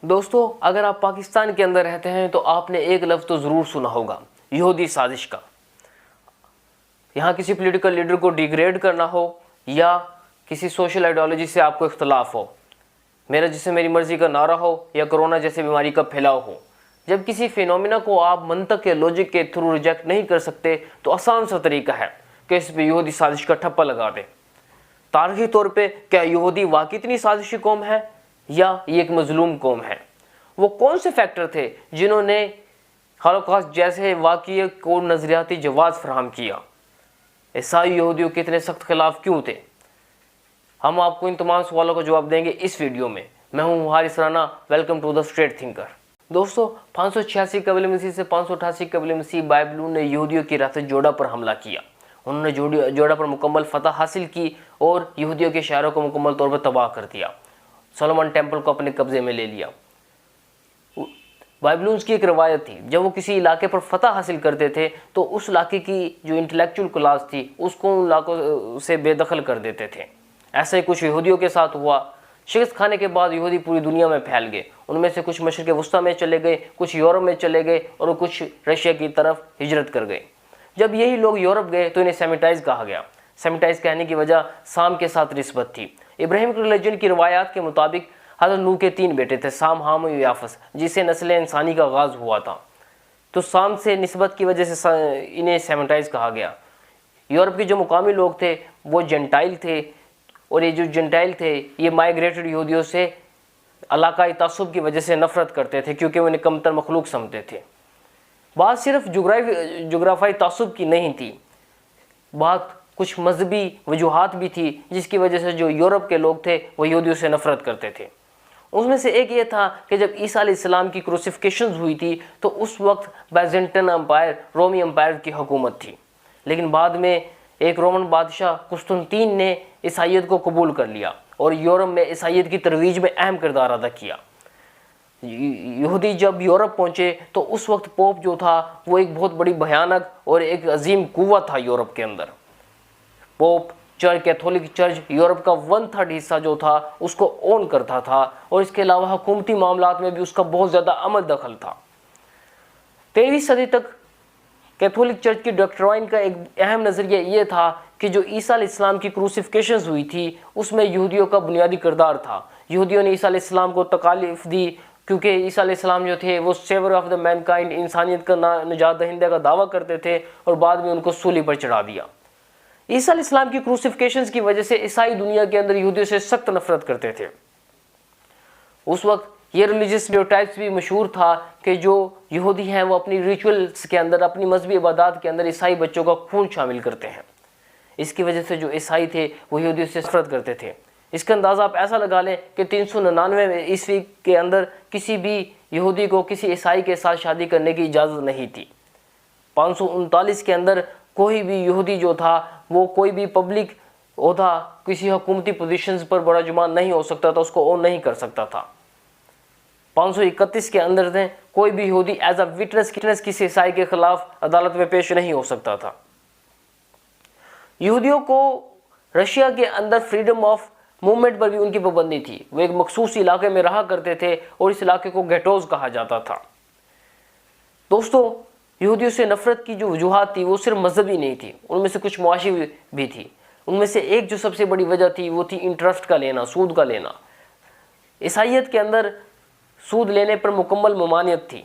دوستو اگر آپ پاکستان کے اندر رہتے ہیں تو آپ نے ایک لفظ تو ضرور سنا ہوگا، یہودی سازش کا۔ یہاں کسی پولیٹیکل لیڈر کو ڈیگریڈ کرنا ہو یا کسی سوشل آئیڈیالوجی سے آپ کو اختلاف ہو، میرا جسم میری مرضی کا نعرہ ہو یا کرونا جیسے بیماری کا پھیلاؤ ہو، جب کسی فینومینا کو آپ منطق کے لوجک کے تھرو ریجیکٹ نہیں کر سکتے تو آسان سا طریقہ ہے کہ اس پہ یہودی سازش کا ٹھپا لگا دیں۔ تاریخی طور پہ کیا یہودی واقعی اتنی سازشی قوم ہے یا یہ ایک مظلوم قوم ہے؟ وہ کون سے فیکٹر تھے جنہوں نے ہولوکاسٹ جیسے واقعے کو نظریاتی جواز فراہم کیا؟ عیسائی یہودیوں کے اتنے سخت خلاف کیوں تھے؟ ہم آپ کو ان تمام سوالوں کا جواب دیں گے اس ویڈیو میں۔ میں ہوں Haris Rana, welcome to the street thinker. دوستو 586 قبل مسیح سے 588 قبل مسیح بائبلوں نے یہودیوں کی ریاست جوڑا پر حملہ کیا۔ انہوں نے جوڑا پر مکمل فتح حاصل کی اور یہودیوں کے شہروں کو مکمل طور پر تباہ کر دیا۔ سولومن ٹیمپل کو اپنے قبضے میں لے لیا۔ بائبلونز کی ایک روایت تھی، جب وہ کسی علاقے پر فتح حاصل کرتے تھے تو اس علاقے کی جو انٹلیکچوئل کلاس تھی اس کو ان علاقوں سے بے دخل کر دیتے تھے۔ ایسا ہی کچھ یہودیوں کے ساتھ ہوا۔ شکست کھانے کے بعد یہودی پوری دنیا میں پھیل گئے۔ ان میں سے کچھ مشرق وسطیٰ میں چلے گئے، کچھ یورپ میں چلے گئے اور کچھ رشیا کی طرف ہجرت کر گئے۔ جب یہی لوگ یورپ گئے تو انہیں سیمیٹائز کہا گیا۔ سیمیٹائز کہنے کی وجہ سام کے ساتھ نسبت تھی۔ ابراہیم ریلیجن کی روایات کے مطابق حضرت نوح کے 3 بیٹے تھے، سام، حام و یافس، جس سے نسل انسانی کا آغاز ہوا تھا۔ تو سام سے نسبت کی وجہ سے انہیں سیمیٹائز کہا گیا۔ یورپ کے جو مقامی لوگ تھے وہ جنٹائل تھے، اور یہ جو جنٹائل تھے یہ مائیگریٹڈ یہودیوں سے علاقائی تعصب کی وجہ سے نفرت کرتے تھے، کیونکہ وہ انہیں کمتر مخلوق سمجھتے تھے۔ بات صرف جغرافیائی تعصب کی نہیں تھی، بات کچھ مذہبی وجوہات بھی تھی جس کی وجہ سے جو یورپ کے لوگ تھے وہ یہودیوں سے نفرت کرتے تھے۔ اس میں سے ایک یہ تھا کہ جب عیسیٰ علیہ السلام کی کروسیفیکیشنز ہوئی تھی تو اس وقت بیزنٹین امپائر، رومی امپائر کی حکومت تھی، لیکن بعد میں ایک رومن بادشاہ قسطنطین نے عیسائیت کو قبول کر لیا اور یورپ میں عیسائیت کی ترویج میں اہم کردار ادا کیا۔ یہودی جب یورپ پہنچے تو اس وقت پوپ جو تھا وہ ایک بہت بڑی بھیانک اور ایک عظیم قوت تھا یورپ کے اندر۔ Pope church, Catholic church Europe کا 1/3 حصہ جو تھا اس کو اون کرتا تھا، اور اس کے علاوہ حکومتی معاملات میں بھی اس کا بہت زیادہ عمل دخل تھا۔ 13ویں صدی تک کیتھولک چرچ کی ڈاکٹرائن کا ایک اہم نظریہ یہ تھا کہ جو عیسیٰ علیہ السلام کی کروسیفیکیشنز ہوئی تھی اس میں یہودیوں کا بنیادی کردار تھا۔ یہودیوں نے عیسیٰ علیہ السلام کو تکالیف دی کیونکہ عیسیٰ علیہ السلام جو تھے وہ saviour of the mankind, انسانیت کا نجات دہندہ کا دعویٰ کرتے تھے، اور بعد میں ان کو سولی پر چڑھا دیا۔ عیسیٰ علیہ السلام کی کروسیفیکیشنز کی وجہ سے عیسائی دنیا کے اندر یہودیوں سے سخت نفرت کرتے تھے۔ اس وقت یہ ریلیجس اسٹیریوٹائپس بھی مشہور تھا کہ جو یہودی ہیں وہ اپنی ریچولز کے اندر، اپنی مذہبی عبادات کے اندر عیسائی بچوں کا خون شامل کرتے ہیں۔ اس کی وجہ سے جو عیسائی تھے وہ یہودیوں سے نفرت کرتے تھے۔ اس کا اندازہ آپ ایسا لگا لیں کہ 399 عیسوی کے اندر کسی بھی یہودی کو کسی عیسائی کے ساتھ شادی کرنے کی اجازت نہیں تھی۔ 539 کے اندر کوئی بھی یہودی جو تھا وہ کوئی بھی پبلک عہدہ، کسی حکومتی پوزیشنز پر بڑا جمع نہیں ہو سکتا تھا، اس کو اون نہیں کر سکتا تھا۔ 531 کے اندر تھے کوئی بھی یہودی ایز اے وٹنس کسی عیسائی کے خلاف عدالت میں پیش نہیں ہو سکتا تھا۔ یہودیوں کو رشیا کے اندر فریڈم آف موومنٹ پر بھی ان کی پابندی تھی۔ وہ ایک مخصوص علاقے میں رہا کرتے تھے اور اس علاقے کو گیٹوز کہا جاتا تھا۔ دوستو یہودیوں سے نفرت کی جو وجوہات تھی وہ صرف مذہبی نہیں تھی، ان میں سے کچھ معاشی بھی تھی۔ ان میں سے ایک جو سب سے بڑی وجہ تھی وہ تھی انٹرسٹ کا لینا، سود کا لینا۔ عیسائیت کے اندر سود لینے پر مکمل ممانعت تھی،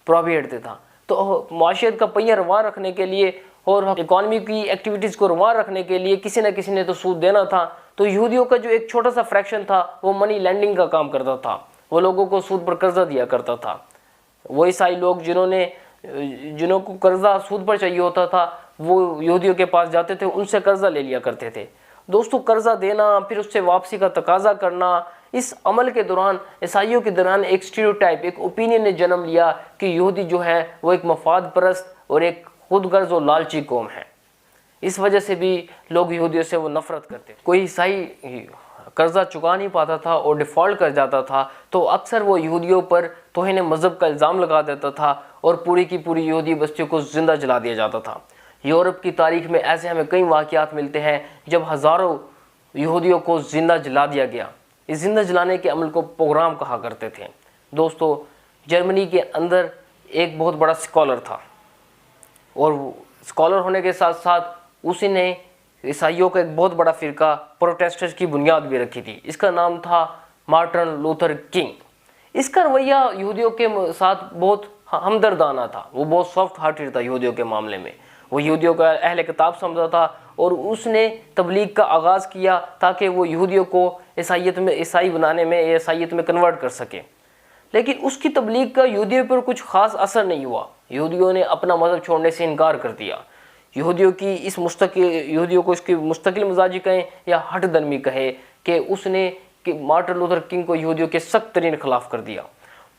پروہیبٹ تھا۔ تو معاشیت کا پہیہ رواں رکھنے کے لیے اور اکانومی کی ایکٹیویٹیز کو رواں رکھنے کے لیے کسی نہ کسی نے تو سود دینا تھا۔ تو یہودیوں کا جو ایک چھوٹا سا فریکشن تھا وہ منی لینڈنگ کا کام کرتا تھا، وہ لوگوں کو سود پر قرضہ دیا کرتا تھا۔ وہ عیسائی لوگ جنہوں کو قرضہ سود پر چاہیے ہوتا تھا وہ یہودیوں کے پاس جاتے تھے، ان سے قرضہ لے لیا کرتے تھے۔ دوستو قرضہ دینا پھر اس سے واپسی کا تقاضا کرنا، اس عمل کے دوران عیسائیوں کے دوران ایک اسٹیریوٹائپ، ایک اوپینین نے جنم لیا کہ یہودی جو ہے وہ ایک مفاد پرست اور ایک خود غرض اور لالچی قوم ہے۔ اس وجہ سے بھی لوگ یہودیوں سے وہ نفرت کرتے۔ کوئی عیسائی قرضہ چکا نہیں پاتا تھا اور ڈیفالٹ کر جاتا تھا تو اکثر وہ یہودیوں پر توہین مذہب کا الزام لگا دیتا تھا اور پوری کی پوری یہودی بستیوں کو زندہ جلا دیا جاتا تھا۔ یورپ کی تاریخ میں ایسے ہمیں کئی واقعات ملتے ہیں جب ہزاروں یہودیوں کو زندہ جلا دیا گیا۔ اس زندہ جلانے کے عمل کو پوگرام کہا کرتے تھے۔ دوستو جرمنی کے اندر ایک بہت بڑا اسکالر تھا، اور اسکالر ہونے کے ساتھ ساتھ اسی نے عیسائیوں کا ایک بہت بڑا فرقہ پروٹیسٹنٹ کی بنیاد بھی رکھی تھی۔ اس کا نام تھا مارٹن لوتھر کنگ۔ اس کا رویہ یہودیوں کے ساتھ بہت ہمدردانہ تھا، وہ بہت سافٹ ہارٹڈ تھا یہودیوں کے معاملے میں، وہ یہودیوں کا اہل کتاب سمجھتا تھا، اور اس نے تبلیغ کا آغاز کیا تاکہ وہ یہودیوں کو عیسائی بنانے میں، عیسائیت میں کنورٹ کر سکے۔ لیکن اس کی تبلیغ کا یہودیوں پر کچھ خاص اثر نہیں ہوا، یہودیوں نے اپنا مذہب چھوڑنے سے انکار کر دیا۔ یہودیوں کو اس کی مستقل مزاجی کہیں یا ہٹ درمی کہے کہ اس نے مارٹن لوتھر کنگ کو یہودیوں کے سخت ترین خلاف کر دیا۔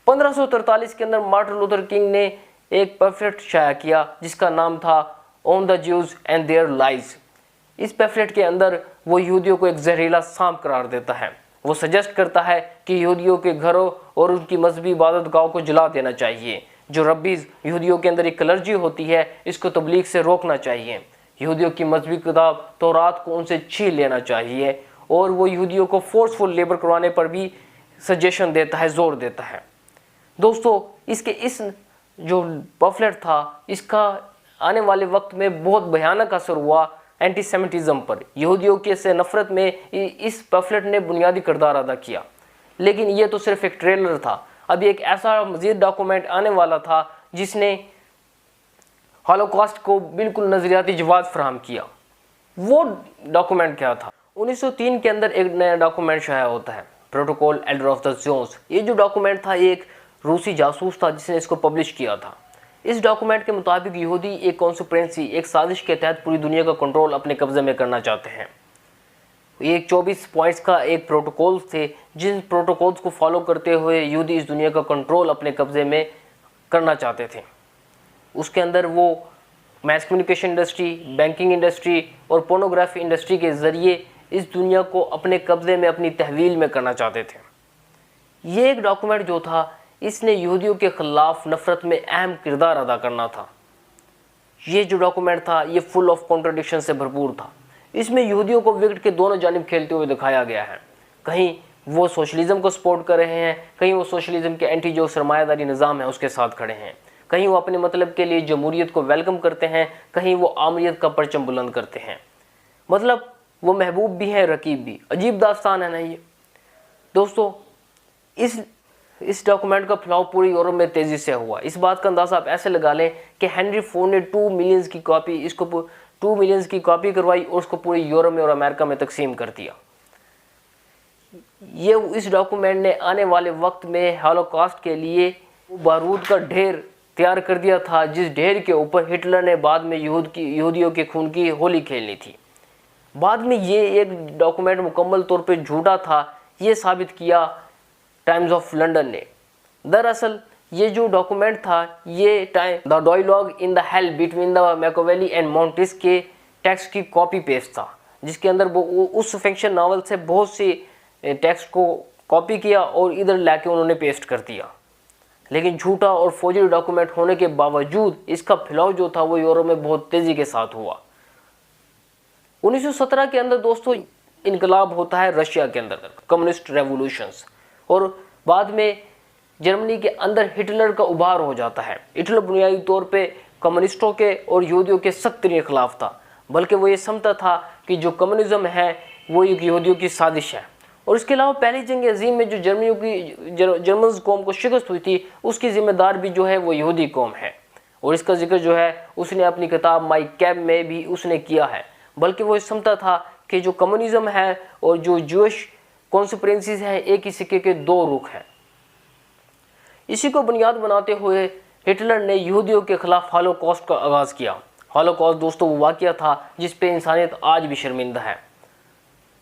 1543 کے اندر مارٹن لوتھر کنگ نے ایک پیمفلیٹ شائع کیا جس کا نام تھا on the Jews and their lies. اس پیمفلیٹ کے اندر وہ یہودیوں کو ایک زہریلا سانپ قرار دیتا ہے۔ وہ سجیسٹ کرتا ہے کہ یہودیوں کے گھروں اور ان کی مذہبی عبادت گاہوں کو جلا دینا چاہیے۔ جو ربیز یہودیوں کے اندر ایک الرجی ہوتی ہے، اس کو تبلیغ سے روکنا چاہیے۔ یہودیوں کی مذہبی کتاب تورات کو ان سے چھین لینا چاہیے، اور وہ یہودیوں کو فورسفل لیبر کروانے پر بھی سجیشن دیتا ہے، زور دیتا ہے۔ دوستو اس جو پمفلٹ تھا، اس کا آنے والے وقت میں بہت بھیانک اثر ہوا اینٹی سیمیٹزم پر۔ یہودیوں کے سے نفرت میں اس پمفلٹ نے بنیادی کردار ادا کیا۔ لیکن یہ تو صرف ایک ٹریلر تھا، ابھی ایک ایسا مزید ڈاکومنٹ آنے والا تھا جس نے ہالوکاسٹ کو بالکل نظریاتی جواز فراہم کیا۔ وہ ڈاکومنٹ کیا تھا؟ 1903 کے اندر ایک نیا ڈاکومنٹ شائع ہوتا ہے، پروٹوکول ایلڈر آف دا زیوس۔ یہ جو ڈاکومنٹ تھا، ایک روسی جاسوس تھا جس نے اس کو پبلش کیا تھا۔ اس ڈاکومنٹ کے مطابق یہودی ایک کانسپرینسی، ایک سازش کے تحت پوری دنیا کا کنٹرول اپنے قبضے میں کرنا چاہتے ہیں۔ یہ 24 پوائنٹس کا ایک پروٹوکول تھے، جن پروٹوکولز کو فالو کرتے ہوئے یہودی اس دنیا کا کنٹرول اپنے قبضے میں کرنا چاہتے تھے۔ اس کے اندر وہ mass communication industry, banking industry اور پورنوگرافی انڈسٹری کے ذریعے اس دنیا کو اپنے قبضے میں، اپنی تحویل میں کرنا چاہتے تھے۔ یہ ایک ڈاکومنٹ جو تھا، اس نے یہودیوں کے خلاف نفرت میں اہم کردار ادا کرنا تھا۔ یہ جو ڈاکومنٹ تھا، یہ فل آف کانٹرڈکشن سے بھرپور تھا۔ اس میں یہودیوں کو وکٹ کے دونوں جانب کھیلتے ہوئے دکھایا گیا ہے۔ کہیں وہ سوشلزم کو سپورٹ کر رہے ہیں، کہیں وہ سوشلزم کے اینٹی جو سرمایہ داری نظام ہے اس کے ساتھ کھڑے ہیں، کہیں وہ اپنے مطلب کے لیے جمہوریت کو ویلکم کرتے ہیں، کہیں وہ آمریت کا پرچم بلند کرتے ہیں۔ مطلب وہ محبوب بھی ہیں، رقیب بھی۔ عجیب داستان ہے نا یہ دوستو۔ اس ڈاکومنٹ کا پھیلاؤ پوری یورپ میں تیزی سے ہوا۔ اس بات کا اندازہ آپ ایسے لگا لیں کہ ہنری فورڈ نے 2 ملین کی کاپی کروائی اور اس کو پوری یورپ میں اور امریکہ میں تقسیم کر دیا۔ اس ڈاکومنٹ نے آنے والے وقت میں ہالوکاسٹ کے لیے بارود کا ڈھیر تیار کر دیا تھا، جس ڈھیر کے اوپر ہٹلر نے بعد میں یہودیوں کے خون کی ہولی کھیلنی تھی۔ بعد میں یہ ایک ڈاکومنٹ مکمل طور پہ جھوٹا تھا، یہ ثابت کیا ٹائمز آف لنڈن نے۔ دراصل یہ جو ڈاکومنٹ تھا، یہ the dialogue in the hell between the Machiavelli and Montesquieu کے ٹیکسٹ کی کاپی پیسٹ تھا، جس کے اندر وہ اس فکشن ناول سے بہت سی ٹیکسٹ کو کاپی کیا اور ادھر لا کے انہوں نے پیسٹ کر دیا۔ لیکن جھوٹا اور فوجی ڈاکومنٹ ہونے کے باوجود اس کا پھیلاؤ جو تھا وہ یورپ میں بہت تیزی کے ساتھ ہوا۔ 1917 کے اندر دوستو انقلاب ہوتا ہے رشیا کے اندر، کمیونسٹ ریولوشنز، اور بعد میں جرمنی کے اندر ہٹلر کا ابھار ہو جاتا ہے۔ ہٹلر بنیادی طور پہ کمیونسٹوں کے اور یہودیوں کے سخت ترین خلاف تھا، بلکہ وہ یہ سمجھتا تھا کہ جو کمیونزم ہے وہ ایک یہودیوں کی سازش ہے۔ اور اس کے علاوہ پہلی جنگ عظیم میں جو جرمنز قوم کو شکست ہوئی تھی، اس کی ذمہ دار بھی جو ہے وہ یہودی قوم ہے، اور اس کا ذکر جو ہے اس نے اپنی کتاب مائی کیب میں بھی اس نے کیا ہے۔ بلکہ وہ سمجھتا تھا کہ جو کمیونزم ہے اور جو جوش کانسپرینسیز ہیں، ایک ہی سکے کے 2 رخ ہیں۔ اسی کو بنیاد بناتے ہوئے ہٹلر نے یہودیوں کے خلاف ہالوکاسٹ کا آغاز کیا۔ ہالوکاسٹ دوستو وہ واقعہ تھا جس پہ انسانیت آج بھی شرمندہ ہے۔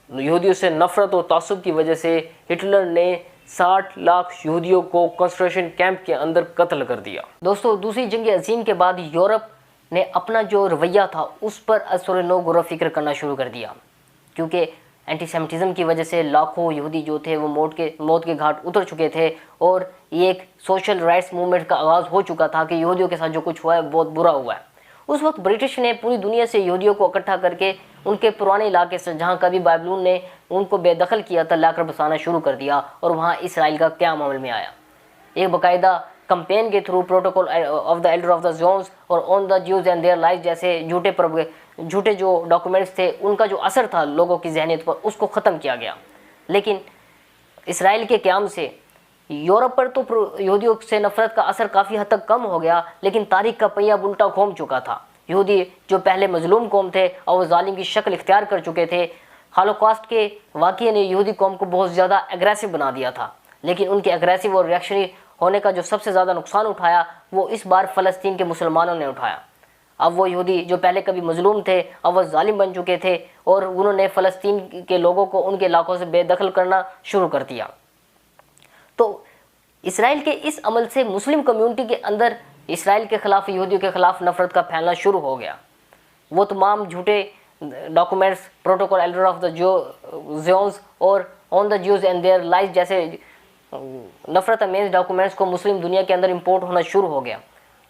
یہودیوں سے نفرت اور تعصب کی وجہ سے ہٹلر نے 60 لاکھ یہودیوں کو کنسنٹریشن کیمپ کے اندر قتل کر دیا۔ دوستو دوسری جنگ عظیم کے بعد یورپ نے اپنا جو رویہ تھا اس پر اثر نو غور و فکر کرنا شروع کر دیا، کیونکہ اینٹی سیمیٹزم کی وجہ سے لاکھوں یہودی جو تھے وہ موت کے گھاٹ اتر چکے تھے، اور یہ ایک سوشل رائٹس موومنٹ کا آغاز ہو چکا تھا کہ یہودیوں کے ساتھ جو کچھ ہوا ہے بہت برا ہوا ہے۔ اس وقت برٹش نے پوری دنیا سے یہودیوں کو اکٹھا کر کے ان کے پرانے علاقے سے، جہاں کبھی بابلون نے ان کو بے دخل کیا تھا، لا کر بسانا شروع کر دیا، اور وہاں اسرائیل کا قیام عمل میں آیا۔ ایک باقاعدہ کمپین کے through protocol of the elder of the Zions اور on the Jews and their life جیسے جھوٹے جو ڈاکومنٹس تھے ان کا جو اثر تھا لوگوں کی ذہنیت پر اس کو ختم کیا گیا. لیکن اسرائیل کے قیام سے یورپ پر تو یہودیوں سے نفرت کا اثر کافی حد تک کم ہو گیا، لیکن تاریخ کا پہیہ اب الٹا گھوم چکا تھا. یہودی جو پہلے مظلوم قوم تھے اور وہ ظالم کی شکل اختیار کر چکے تھے، ہالوکاسٹ کے واقعے نے یہودی قوم کو بہت زیادہ ایگریسو بنا دیا تھا. لیکن ان کے ایگریسو اور ریئیکشنری ہونے کا جو سب سے زیادہ نقصان اٹھایا وہ اس بار فلسطین کے مسلمانوں نے اٹھایا. اب وہ یہودی جو پہلے کبھی مظلوم تھے اب وہ ظالم بن چکے تھے اور انہوں نے فلسطین کے لوگوں کو ان کے علاقوں سے بے دخل کرنا شروع کر دیا. تو اسرائیل کے اس عمل سے مسلم کمیونٹی کے اندر اسرائیل کے خلاف، یہودیوں کے خلاف نفرت کا پھیلنا شروع ہو گیا. وہ تمام جھوٹے documents protocol elder of the Zions اور on the Jews and their life جیسے نفرت امیز ڈاکومنٹس کو مسلم دنیا کے اندر امپورٹ ہونا شروع ہو گیا.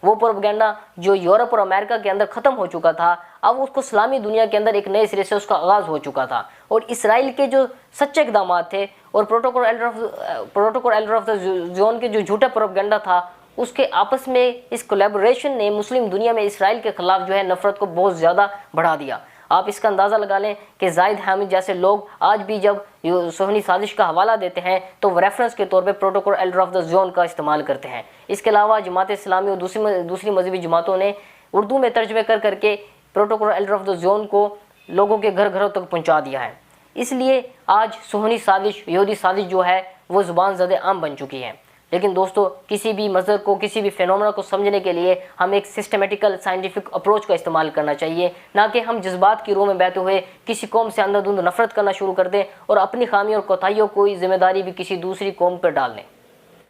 وہ پروپیگنڈا جو یورپ اور امریکہ کے اندر ختم ہو چکا تھا اب اس کو اسلامی دنیا کے اندر ایک نئے سرے سے اس کا آغاز ہو چکا تھا. اور اسرائیل کے جو سچے اقدامات تھے اور protocol elder of the zone کے جو جھوٹا پروپیگنڈا تھا اس کے آپس میں اس کولیبوریشن نے مسلم دنیا میں اسرائیل کے خلاف جو ہے نفرت کو بہت زیادہ بڑھا دیا. آپ اس کا اندازہ لگا لیں کہ زاہد حامد جیسے لوگ آج بھی جب صہیونی سازش کا حوالہ دیتے ہیں تو وہ ریفرنس کے طور پہ protocol elder of the zone کا استعمال کرتے ہیں. اس کے علاوہ جماعت اسلامی اور دوسری مذہبی جماعتوں نے اردو میں ترجمے کر کے protocol elder of the zone کو لوگوں کے گھروں تک پہنچا دیا ہے. اس لیے آج صہیونی سازش، یہودی سازش جو ہے وہ زبان زد عام بن چکی ہے. لیکن دوستو، کسی بھی مذہب کو، کسی بھی فینومنا کو سمجھنے کے لیے ہم ایک سسٹمیٹیکل سائنٹیفک اپروچ کا استعمال کرنا چاہیے، نہ کہ ہم جذبات کی روح میں بہتے ہوئے کسی قوم سے اندھا دھند نفرت کرنا شروع کر دیں اور اپنی خامی اور کوتاہیوں کو ذمہ داری بھی کسی دوسری قوم پر ڈال دیں.